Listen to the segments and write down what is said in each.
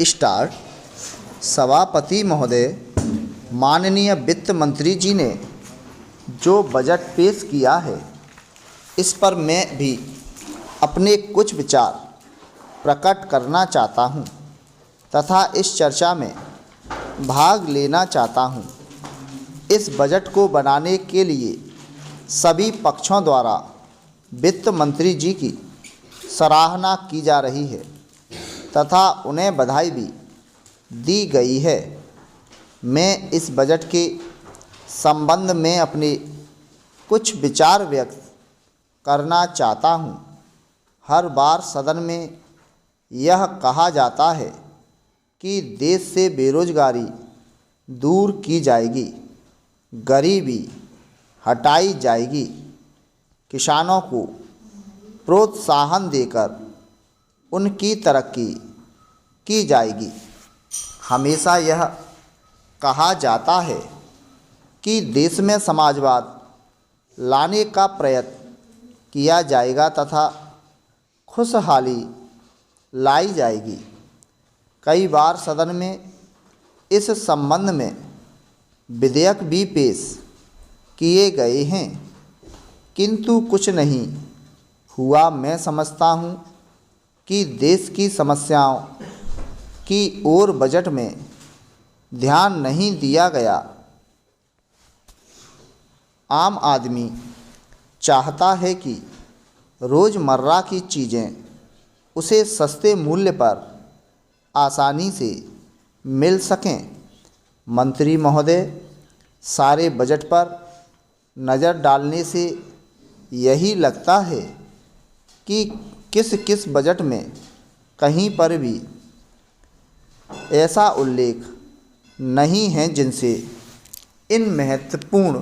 Start. सभापति महोदय, माननीय वित्त मंत्री जी ने जो बजट पेश किया है, इस पर मैं भी अपने कुछ विचार प्रकट करना चाहता हूं तथा इस चर्चा में भाग लेना चाहता हूं। इस बजट को बनाने के लिए सभी पक्षों द्वारा वित्त मंत्री जी की सराहना की जा रही है तथा उन्हें बधाई भी दी गई है। मैं इस बजट के संबंध में अपने कुछ विचार व्यक्त करना चाहता हूं। हर बार सदन में यह कहा जाता है कि देश से बेरोजगारी दूर की जाएगी, गरीबी हटाई जाएगी, किसानों को प्रोत्साहन देकर उनकी तरक्की की जाएगी। हमेशा यह कहा जाता है कि देश में समाजवाद लाने का प्रयत्न किया जाएगा तथा खुशहाली लाई जाएगी। कई बार सदन में इस संबंध में विधेयक भी पेश किए गए हैं, किंतु कुछ नहीं हुआ। मैं समझता हूँ कि देश की समस्याओं की ओर बजट में ध्यान नहीं दिया गया। आम आदमी चाहता है कि रोज़मर्रा की चीज़ें उसे सस्ते मूल्य पर आसानी से मिल सकें। मंत्री महोदय, सारे बजट पर नज़र डालने से यही लगता है कि किस बजट में कहीं पर भी ऐसा उल्लेख नहीं है जिनसे इन महत्वपूर्ण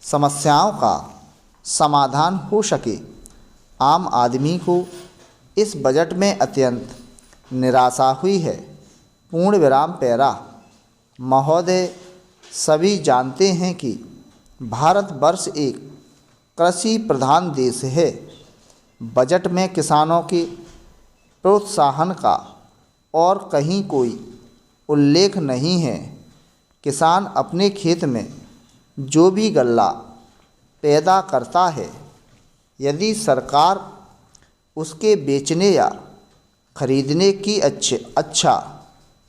समस्याओं का समाधान हो सके। आम आदमी को इस बजट में अत्यंत निराशा हुई है। पूर्ण विराम पैरा। महोदय, सभी जानते हैं कि भारतवर्ष एक कृषि प्रधान देश है। बजट में किसानों के प्रोत्साहन का और कहीं कोई उल्लेख नहीं है। किसान अपने खेत में जो भी गल्ला पैदा करता है, यदि सरकार उसके बेचने या खरीदने की अच्छा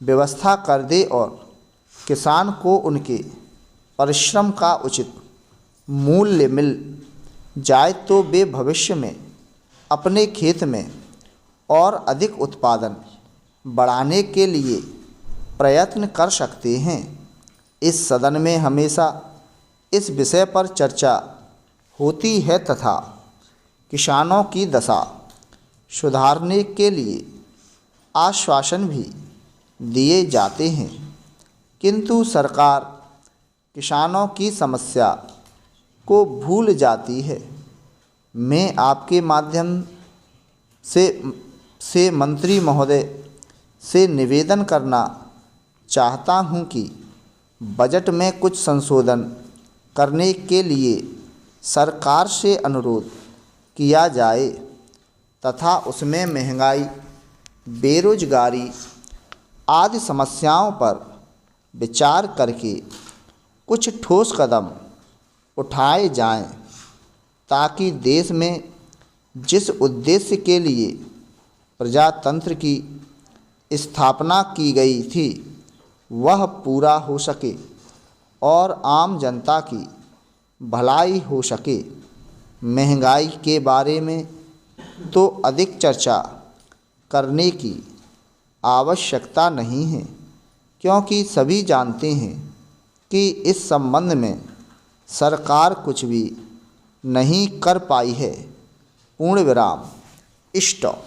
व्यवस्था कर दे और किसान को उनके परिश्रम का उचित मूल्य मिल जाए, तो वे भविष्य में अपने खेत में और अधिक उत्पादन बढ़ाने के लिए प्रयत्न कर सकते हैं। इस सदन में हमेशा इस विषय पर चर्चा होती है तथा किसानों की दशा सुधारने के लिए आश्वासन भी दिए जाते हैं, किंतु सरकार किसानों की समस्या को भूल जाती है। मैं आपके माध्यम से मंत्री महोदय से निवेदन करना चाहता हूं कि बजट में कुछ संशोधन करने के लिए सरकार से अनुरोध किया जाए तथा उसमें महंगाई, बेरोजगारी आदि समस्याओं पर विचार करके कुछ ठोस कदम उठाए जाएं, ताकि देश में जिस उद्देश्य के लिए प्रजातंत्र की स्थापना की गई थी, वह पूरा हो सके और आम जनता की भलाई हो सके। महंगाई के बारे में तो अधिक चर्चा करने की आवश्यकता नहीं है, क्योंकि सभी जानते हैं कि इस संबंध में सरकार कुछ भी नहीं कर पाई है। पूर्ण विराम। स्टॉप।